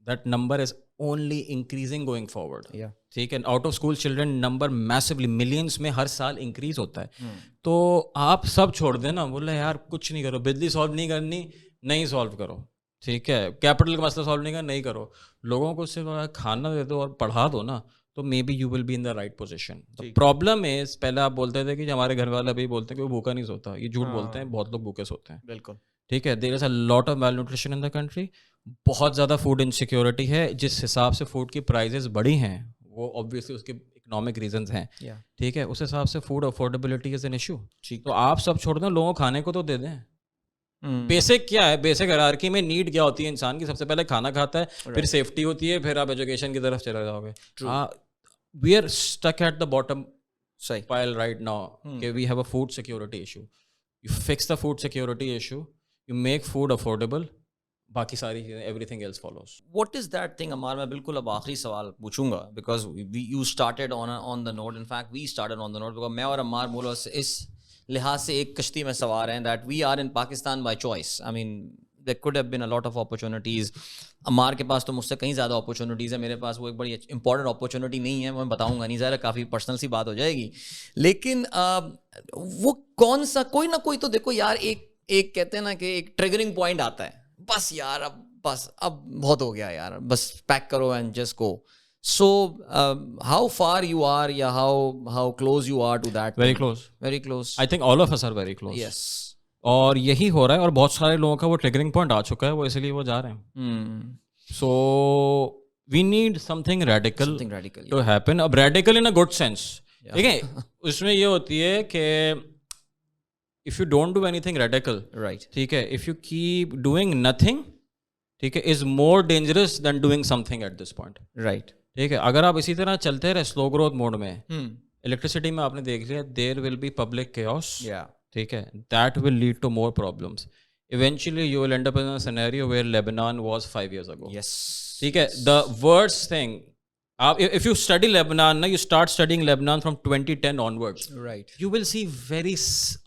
that number is only increasing going forward. ٹھیک ہے, out of school children number میسively ملینس میں ہر سال انکریز ہوتا ہے. تو آپ سب چھوڑ دیں نا, بولے یار کچھ نہیں کرو, بجلی سالو نہیں کرنی, نہیں سالو کرو, ٹھیک ہے, کیپٹل کا مسئلہ سالو نہیں کرنا, نہیں کرو, لوگوں کو صرف کھانا دے دو اور پڑھا دو نا, تو maybe you will be in the right position. Problem is, پہلے آپ بولتے تھے کہ ہمارے گھر والے ابھی بولتے ہیں کہ وہ بھوکا نہیں سوتا, یہ جھوٹ بولتے ہیں, بہت لوگ بھوکے سوتے ہیں. بالکل ٹھیک ہے, there is a lot of malnutrition in the country, بہت زیادہ فوڈ انسیکیورٹی ہے. جس حساب سے فوڈ کی پرائزز بڑھی ہیں وہ اوبویسلی اس کے اکنامک ریزنز ہیں, ٹھیک ہے, اس حساب سے food affordability is an issue. تو آپ سب چھوڑ دیں, لوگوں کو کھانے کو تو دے دیں. بیسک کیا ہے, بیسک ہیرارکی میں نیڈ کیا ہوتی ہے انسان کی, سب سے پہلے کھانا کھاتا ہے, پھر سیفٹی ہوتی ہے, پھر آپ ایجوکیشن کی طرف چلے جاؤ گے. We are stuck at the bottom pile right now کہ we have a food security issue. You fix the food security issue, you make food affordable, باقی ساری چیزیں everything else follows. What is that thing Ammar, میں بالکل اب آخری سوال پوچھوں گا, because you started on the note, in fact we started on the note, because میں اور عمار بولو اس لحاظ سے ایک کشتی میں سوار ہیں, that we are in Pakistan by choice. I mean there could have been a lot of opportunities. Ammar کے پاس تو مجھ سے کہیں زیادہ اپرچونیٹیز ہیں, میرے پاس وہ ایک بڑی امپورٹنٹ اپرچونیٹی نہیں ہے, میں بتاؤں گا نہیں, ظاہر کافی پرسنل سی بات ہو جائے گی, لیکن وہ کون سا, کوئی نہ کوئی تو دیکھو یار, ایک کہتے ہیں نا کہ ایک ٹریگرنگ پوائنٹ آتا ہے, بس یار اب بس اب بہت ہو گیا یار, بس پیک کرو and just go. So how far you are, یا how close you are to that? Very close. Very close. I think all of us are very close. Yes. اور یہی ہو رہا ہے, اور بہت سارے لوگوں کا وہ ٹریگرنگ پوائنٹ آ چکا ہے, وہ اسی لیے وہ جا رہے ہیں. So we need something radical to happen. اب radical in a good sense. ٹھیک ہے, اس میں یہ ہوتی ہے کہ if you don't do anything radical, right, ٹھیک ہے, if you keep doing nothing, ٹھیک ہے, is more dangerous than doing something at this point. right. ٹھیک ہے, اگر آپ اسی طرح چلتے رہے سلو گروتھ موڈ میں, الیکٹریسٹی میں آپ نے دیکھ لیا, there will be public queues. ٹھیک ہے, that will lead to more problems. Eventually you will end up in a scenario where Lebanon was 5 years ago. Yes. ٹھیک ہے, the worst thing, if you study Lebanon, you start studying Lebanon from 2010 onwards, right, you will see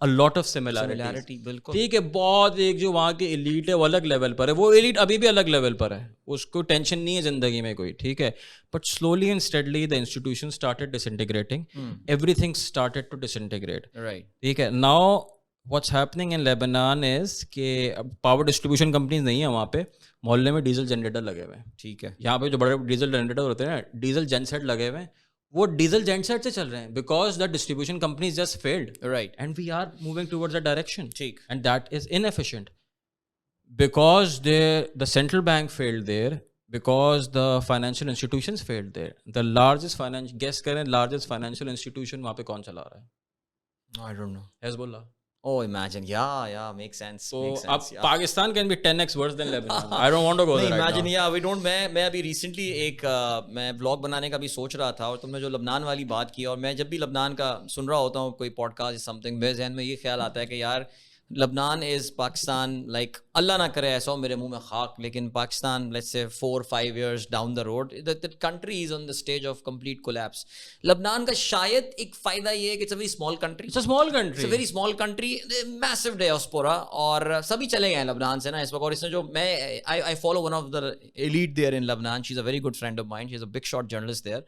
a lot of similarities. بالکل. ٹھیک ہے, بہت ایک جو وہاں کی ایلیٹ ہے وہ الگ لیول پر ہے, وہ ایلیٹ ابھی بھی الگ لیول پر ہے, اس کو ٹینشن نہیں ہے زندگی میں کوئی. ٹھیک ہے, but slowly and steadily the institution started disintegrating. Everything started to disintegrate. Right. ٹھیک ہے, now what's happening in Lebanon is کہ پاور ڈسٹریبیوشن کمپنیز نہیں ہیں وہاں پہ, محلے میں ڈیزل جنریٹر لگے ہوئے ہیں. ٹھیک ہے, یہاں پہ جو بڑے ڈیزل جنریٹر ہوتے ہیں نا, ڈیزل جن سیٹ لگے ہوئے ہیں, وہ ڈیزل جن سیٹ سے چل رہے ہیں because the distribution companies just failed. Right, and we are moving towards a direction. ٹھیک, and that is inefficient because the central bank failed there, because the financial institutions failed there. The largest guess کریں largest financial institution وہاں پہ کون چلا رہا ہے؟ I don't know. Hezbollah. Oh, imagine. Yeah, makes sense. So makes sense. Pakistan can be 10x worse than Lebanon. I don't want to go there right imagine, now. yeah, we don't. میں ابھی recently ایک میں blog بنانے کا بھی سوچ رہا تھا, اور تم نے جو لبنان والی بات کی, اور میں جب بھی لبنان کا سن رہا ہوتا ہوں کوئی پوڈ کاسٹ سم تھنگ, میرے ذہن میں یہ خیال آتا ہے کہ یار لبنان از پاکستان, لائک اللہ نہ کرے ایسا ہو میرے منہ میں خاک, لیکن Pakistan let's say 4-5 years down the road the country is on the stage of complete collapse. لبنان کا شاید ایک فائدہ یہ ہے کہ it's a very small country. It's a small country. It's a very small country, massive diaspora, اور سبھی چلے گئے ہیں لبنان سے نا اس وقت. اور اس نے جو میں I follow one of the elite there in Lebanon. She's a very good friend of mine. She's a big shot journalist there.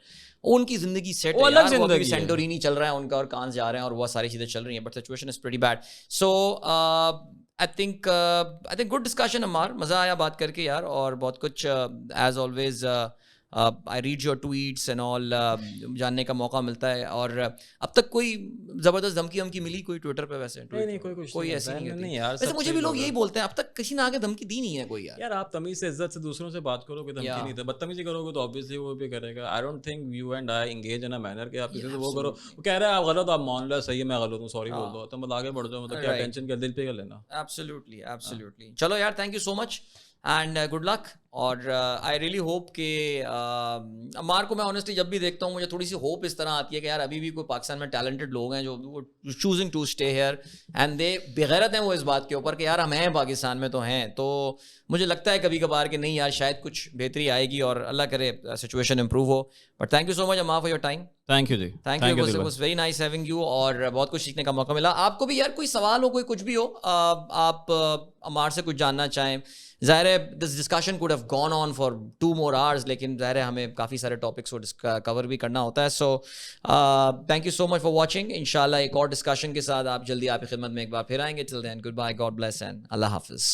ان کی زندگی سیٹ ہے یار, وہ ابھی سینٹورینی چل رہا ہے ان کا, اور کانز جا رہے ہیں, اور وہ ساری چیزیں چل رہی ہیں, but situation is pretty bad. So I think good discussion Ammar, مزہ آیا بات کر کے یار, اور بہت کچھ as always I read your tweets and all, جاننے کا موقع ملتا ہے. اور اب تک کوئی زبردست دھمکی ملی کوئی ٹویٹر پہ؟ ویسے نہیں, کوئی ایسی نہیں یار. ویسے مجھے بھی لوگ یہی بولتے ہیں, اب تک کسی نے آگے دھمکی دی نہیں ہے کوئی. یار آپ تمیز سے عزت سے دوسروں سے بات کرو گے, دھمکی نہیں, بدتمیزی کرو گے تو obviously وہ بھی کرے گا. I don't think you and I engage in a manner کہ آپ کسی سے وہ کرو, وہ کہہ رہے ہیں آپ غلط, آپ مان لو صحیح ہے میں غلط ہوں, سوری بول دو, تم آگے بڑھ جاؤ, مطلب کیا ٹینشن کر دل پہ کر لینا. Absolutely. چلو یار, thank you so much and good luck. اور آئی ریئلی ہوپ کہ عمار کو میں آنیسٹلی جب بھی دیکھتا ہوں مجھے تھوڑی سی ہوپ اس طرح آتی ہے کہ یار ابھی بھی کوئی پاکستان میں ٹیلنٹڈ لوگ ہیں جو choosing to stay here and they بغیرت ہیں وہ اس بات کے اوپر کہ یار ہم ہیں پاکستان میں تو ہیں. تو مجھے لگتا ہے کبھی کبھار کہ نہیں یار شاید کچھ بہتری آئے گی, اور اللہ کرے سچویشن امپروو ہو. But thank you so much Ammar for your time. Thank you جی, thank you, it was very nice having you, اور بہت کچھ سیکھنے کا موقع ملا. آپ کو بھی یار کوئی سوال ہو, کوئی کچھ بھی ہو, آپ عمار سے کچھ جاننا چاہیں, ظاہر ہے this discussion could have gone on for 2 more hours, لیکن ظاہر ہے ہمیں کافی سارے ٹاپکس کو کور بھی کرنا ہوتا ہے. So thank you so much for watching. انشاءاللہ ایک اور ڈسکشن کے ساتھ آپ جلدی آپ کی خدمت میں ایک بار پھر آئیں گے. Till then goodbye, God bless and اللہ حافظ.